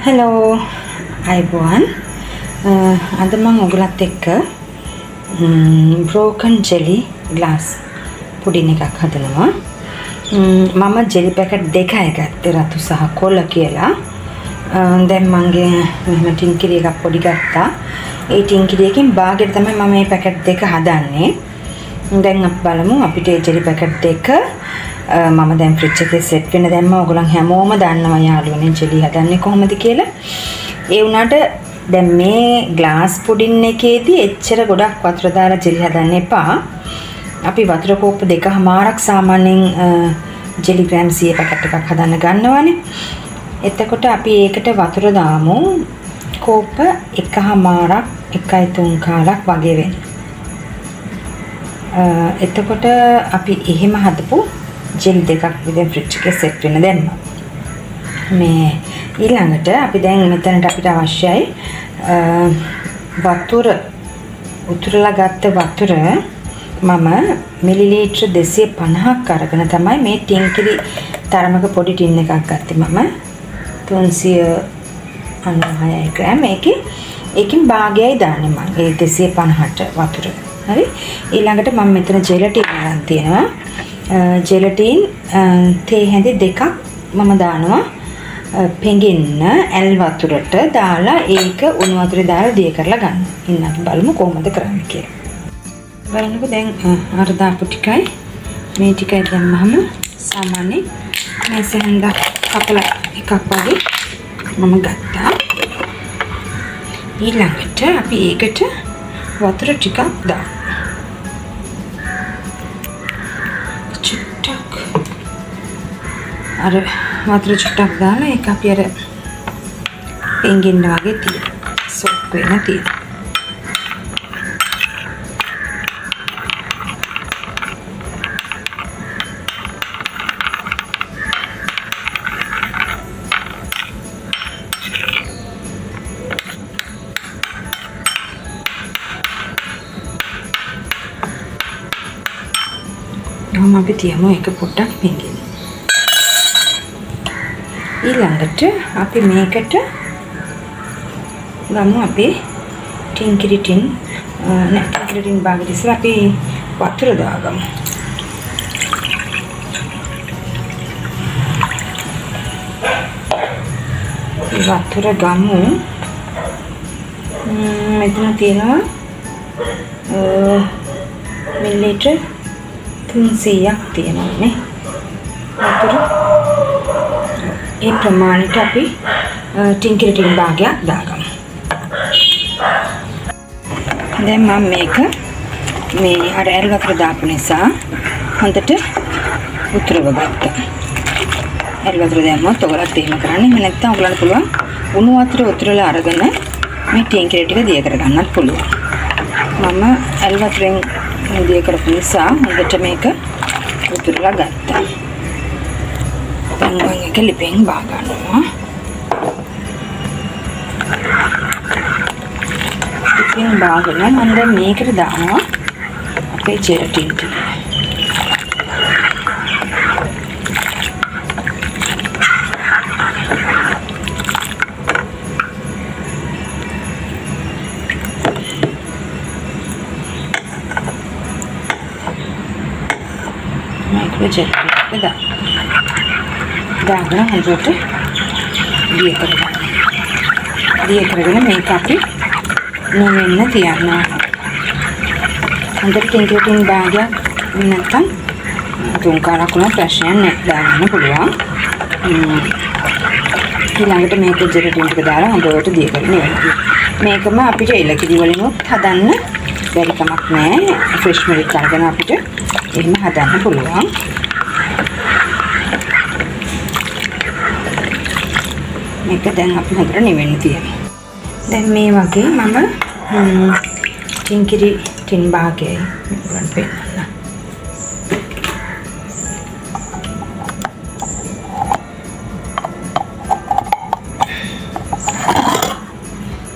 Hello, අයිබෝන්. අද මම ඔයගලත් එක්ක broken jelly glass පුඩින් එකක් හදනවා. මම jelly packet දෙකයි ගත්තේ රතු සහ කොළ කියලා. දැන් මගේ මෙහෙම ටින්කිරි එකක් පොඩි ගත්තා. ඒ ටින්කිරි එකෙන් භාගයට තමයි මම මේ පැකට් දෙක හදන්නේ. දැන් අපි බලමු අපිට මේ jelly packet දෙක මම දැන් ෆ්‍රිජ් එකේ සෙට් වෙන දැම්ම ඔයගොල්ලන් හැමෝම දන්නවා යාළුවනේ ජෙලි හදන්නේ කොහොමද කියලා. ඒ වුණාට දැන් මේ ග්ලාස් පුඩින් එකේදී එච්චර ගොඩක් වතුර දාලා ජෙලි හදන්න එපා. අපි වතුර කෝප්ප දෙකමාරක් සාමාන්‍යයෙන් ජෙලි ග්‍රෑම් 100 පැකට් එකක් හදන්න ගන්නවානේ. එතකොට අපි ඒකට වතුර දාමු කෝප්ප එකමාරක් 1.3 කාලක් වගේ වෙන්න. එතකොට අපි එහෙම හදපු ජෙල් දෙකක් විදිහට ෆ්‍රිජ් එකේ සෙට් වෙන දැම්මා. මේ ඊළඟට අපි දැන් මෙතනට අපිට අවශ්‍යයි වතුර උතුරලා ගත්ත වතුර මම මිලිලීටර 250ක් අරගෙන තමයි මේ ටින්කිරි තරමක පොඩි ටින් එකක් ගත්තේ මම 396 ග්‍රෑම් ඒකෙන් භාගයයි දාන්නේ මම ඒ 250ට වතුර. හරි ඊළඟට මම මෙතන ජෙලටින් ගන්න තියෙනවා. ජෙලටින් තේ හැඳි දෙකක් මම දානවා පෙඟෙන්න ඇල් වතුරට දාලා ඒක උණු වතුරේ දාලා දිය කරලා ගන්න. ඉන්න අපි බලමු කොහොමද කරන්නේ කියලා. බලන්නකෝ දැන් අර දාපු ටිකයි මේ ටිකයි දැම්මම සාමාන්‍ය මේ සෙන්ද කපලා එකක් වගේ මම ගත්තා. ඊළඟට අපි ඒකට වතුර ටිකක් දාමු. අර වතුර චුට්ටක් දාලා ඒක අපි අර පෙඟෙන්න වගේ තියෙනවා. සොක් වෙන තියෙනවා. එහෙනම් අපි තියමු ඒක පොඩ්ඩක් පෙඟෙන්න. ඊළඟට අපි මේකට ගමු අපේ ටින්කිරි ටින් ටින්කිරි ටින් භාගයට ඉස්සෙල්ලා අපි වතුර දාගමු. වතුර ගමු. මෙතන තියෙනවා මිලිලීටර 300ක් තියෙනවා නේ වතුර. ඒ ප්‍රමාණයට අපි ටින්කිරි ටින් භාගයක් දාගමු. දැන් මම මේක මේ අර ඇල් වතුර දාපු නිසා හොඳට උතුරව ගත්තා. ඇල් වතුර දැම්මොත් ඔයගලත් එහෙම කරන්න. එහෙම නැත්නම් ඔයගලන්ට පුළුවන් උණු වතුර උතුරලා අරගෙන මේ ටින්කිරි ටික දිය කරගන්නත් පුළුවන්. මම ඇල් වතුරෙන් දිය කරපු නිසා හොඳට මේක උතුරලා ගත්තා. දැන් මම ඒක ලිපෙන් බා ගන්නවා. ලිපෙන් බාගෙන මම දැන් මේකට දානවා අපේ ජෙලටින් ටික. මේක ජෙලටින් ටික දාගෙන හොඳට දිය කරගන්න. දිය කරගෙන මේක අපි නොවෙන්න තියනවා. හොඳට ටින්කිරි ටින් භාගයක් නැත්තම් තුන් කාලක් වුණා ප්‍රශ්නයක් නැහැ දාන්න පුළුවන්. ඊළඟට මේක ජෙලටින් ටික දාලා හොඳට දිය කරගෙන ඉවරයි. මේකම අපිට එලකිරි වලිනුත් හදන්න බැරි කමක් නැහැ. ෆ්‍රෙෂ් මිල්ක් අරගෙන අපිට එහෙම හදන්න පුළුවන්. මේක දැන් අපි හොඳට නිවෙන්න තියෙනවා. දැන් මේ වගේ මම ටින්කිරි ටින් භාගයයි මේකට පෙන්නන්න.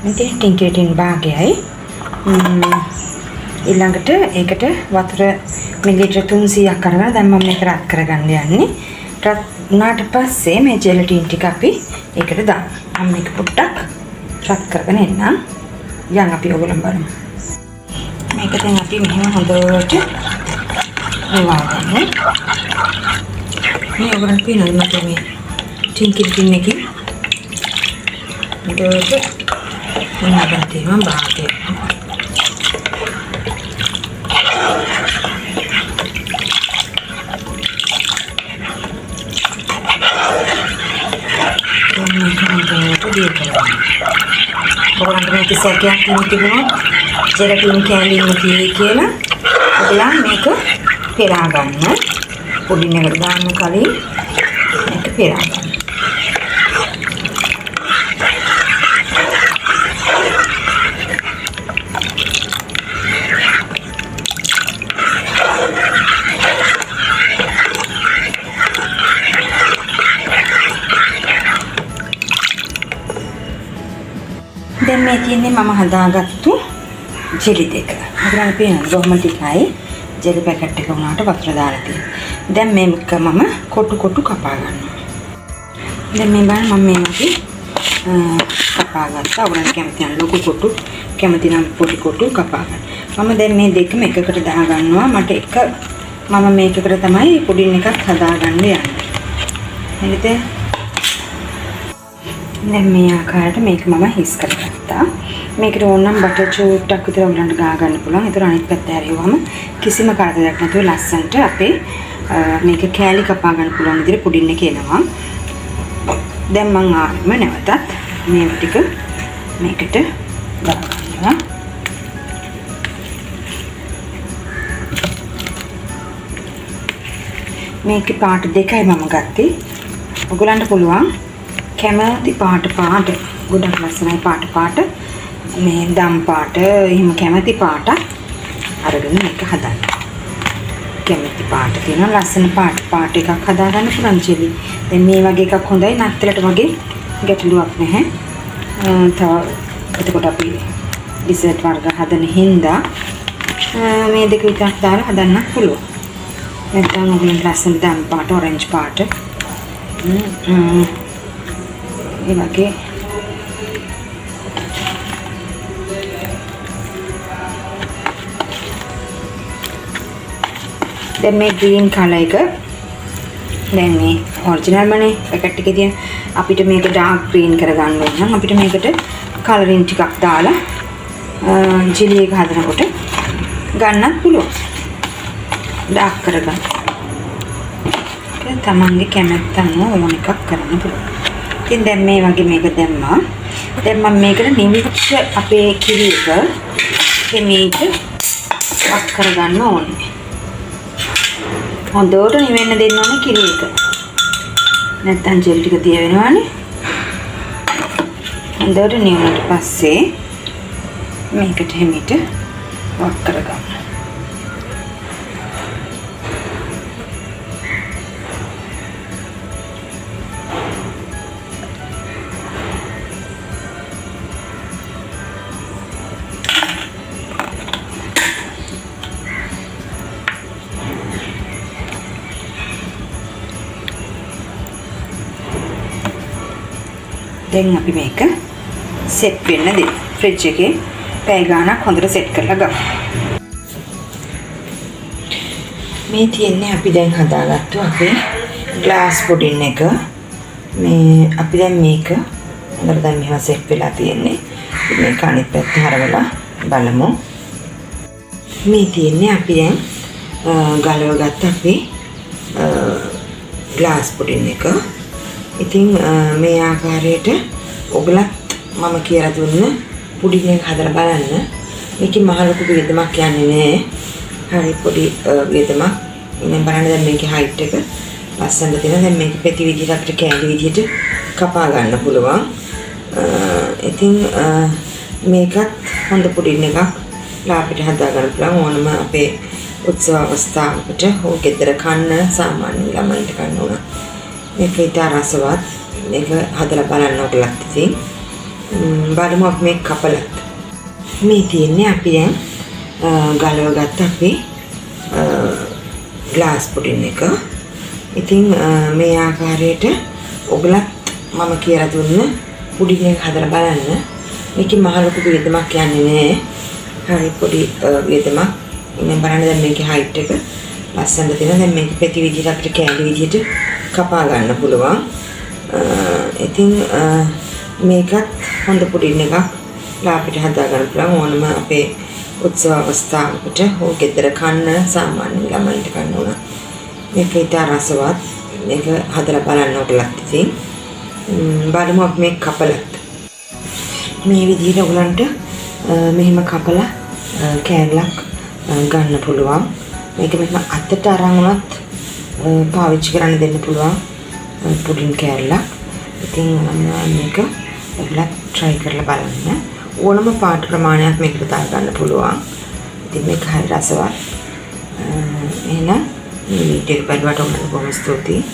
මේක ටින්කිරි ටින් භාගයයි ඊළඟට ඒකට වතුර මිලිලීටර 300ක් අරගෙන දැන් මම මේක රත් කරගන්න යන්නේ. රත් වුණාට පස්සේ මේ ජෙලටින් ටික අපි ඒකට දාන්න. මම මේක පොඩ්ඩක් රත් කරගෙන එන්නම්. යන් අපි ඔයගොල්ලන් බලමු. මේක දැන් අපි මෙහෙම හොඳට එවා ගන්න. මේ ඔයගොල්ලන් පිනල් මත මේ ටින් එකකින් හොඳට මොනවද තියෙනවා බාහිර. ඔයගොල්ලන්ට මේක සැකයක් තිබුණොත් ජෙලටින් කෑලිම තියෙයි කියලා ඔයගොල්ලන් මේක පෙරා ගන්න. පුඩින් එකට දාන්න කලින් මේක පෙරා ගන්න. දැන් මේ තියෙන්නේ මම හදාගත්තු ජෙලි දෙක. හදලා පේනවා කොහොම ටිකයි ජෙලි පැකට් එක උනාට වතුර දාලා තියෙනවා. දැන් මේක මම කොටු කපා ගන්නවා. දැන් මේ බලන්න මම මේ වගේ කපා ගත්තා. ඔයගොල්ලෝ කැමති නම් ලොකු කොටු, කැමති නම් පොඩි කොටු කපා ගන්න. මම දැන් මේ දෙකම එකකට දා ගන්නවා. මට එක මම මේකකට තමයි පුඩින් එකක් හදාගන්න යන්නේ. හරිද? දැන් මේ ආකාරයට මේක මම හිස් කරගත්තා. මේකට ඕන නම් බටර් චූට්ටක් විතර උලන්ට ගා ගන්න පුළුවන්. ඒතර අනිත් පැත්ත හැරියුවම කිසිම කරදරයක් නැතුව ලස්සනට අපේ මේක කෑලි කපා ගන්න පුළුවන් විදිහට පුඩින් එක එනවා. දැන් මම ආයෙම නැවතත් මේ ටික මේකට ගා ගන්නවා. මේකේ පාට දෙකයි මම ගත්තේ. ඔයගලන්ට පුළුවන් කැමති පාට ගොඩක් ලස්සනයි පාට මේ දම් පාට එහෙම කැමති පාට අරගෙන මේක හදන්න. කැමති පාට තියෙන ලස්සන පාට එකක් හදාගන්න පුළුවන් ජෙලි. දැන් මේ වගේ එකක් හොඳයි නත්තලට වගේ ගැටලුවක් නැහැ. තව එතකොට අපි ඩිසර්ට් වර්ග හදන හින්දා මේ දෙක විතරක් දාලා හදන්න පුළුවන්. නැත්නම් ඔයගොල්ලෝ ලස්සන දම් පාට ඔරෙන්ජ් පාට ඒ වගේ දැන් මේ ග්‍රීන් කලර් එක දැන් මේ ඔරිජිනල් මනේ පැකට් එකේ තියෙන අපිට මේක ඩාර්ක් ග්‍රීන් කරගන්න ඕන නම් අපිට මේකට කලරින් ටිකක් දාලා ජෙලි එක හදනකොට ගන්නත් පුළුවන්. ඩාර්ක් කරගන්න. ඒක තමන්ගේ කැමැත්ත අනුව ඕන එකක් කරන්න පුළුවන්. ඉතින් දැන් මේ වගේ මේක දැම්මා. දැන් මම මේකට නිමිච්ච අපේ කිරි එක කෙමීට වක් කරගන්න ඕනේ. හොඳට නිවෙන්න දෙන්න ඕනේ කිරි එක. නැත්තම් ජෙල් ටික තිය වෙනවානේ. හොඳට නිවුනට පස්සේ මේකට හැමිට වක් කරගන්න. දැන් අපි මේක සෙට් වෙන්න දෙමු. ෆ්‍රිජ් එකේ පැය ගාණක් හොඳට සෙට් කරලා ගමු. මේ තියෙන්නේ අපි දැන් හදාගත්තු අපේ ග්ලාස් පුඩින් එක. මේ අපි දැන් මේක හොඳට දැන් මෙහෙම සෙට් වෙලා තියෙන්නේ. මේක අනිත් පැත්ත හරවලා බලමු. මේ තියෙන්නේ අපි දැන් ගලවගත්ත අපේ ග්ලාස් පුඩින් එක. ඉතින් මේ ආකාරයට ඔයගලත් මම කියලා දුන්න පුඩින් එක හදලා බලන්න. මේකේ මහ ලොකු වියදමක් යන්නේ නෑ. හරි පොඩි වියදමක්. ඉතින් බලන්න දැන් මේකේ height එක ලස්සනට තියෙනවා. දැන් මේක පෙති විදිහට අපිට කෑලි විදිහට කපා ගන්න පුළුවන්. ඉතින් මේකත් හොඳ පුඩින් එකක්. ලාපිට හදා ගන්න පුළුවන් ඕනම අපේ උත්සව අවස්ථාවකට හෝ ගෙදර කන්න සාමාන්‍ය ළමයින්ට කන්න ඕන. මේක ඉතා රසවත්. මේක හදලා බලන්න ඔයගලත් ඉතින් බලමු අපි මේක කපලත්. මේ තියෙන්නේ අපි දැන් ගලවගත්ත අපේ ග්ලාස් පුඩින් එක. ඉතින් මේ ආකාරයට ඔයගලත් මම කියලා දුන්න පුඩින් එක හදලා බලන්න. මේකේ මහ ලොකු වියදමක් යන්නේ නැහැ. හරි පොඩි වියදමක්. ඉතින් බලන්න දැන් මේකේ height එක ලස්සනට තියෙනවා. දැන් මේක පෙති විදිහට අපිට කෑලි විදිහට කපා ගන්න පුළුවන්. ඉතින් මේකත් හොඳ පුඩින් එකක්. අපිට හදා ගන්න පුළුවන් ඕනම අපේ උත්සව අවස්ථාවකට හෝ ගෙදර කන්න සාමාන්‍ය ළමයින්ට කන්න උන මේක ඊට රසවත්. මේක හදලා බලන්න ඔයගලත් ඉතින් බලමු අපි මේක කපලත් මේ විදිහට ඔයගලන්ට මෙහෙම කපලා කෑල්ලක් ගන්න පුළුවන්. මේක මෙහෙම අතට අරන් උනත් පාවිච්චි කරන්න දෙන්න පුළුවන් පුඩින් කෑල්ලක්. ඉතින් මේක ඔයගලත් try කරලා බලන්න. ඕනම පාට ප්‍රමාණයක් මේකට දාගන්න පුළුවන්. ඉතින් මේක හරි රසවත්. එහෙනම් මේ වීඩියෝ එක බලුවට ඔයාලට බොහොම ස්තුතියි.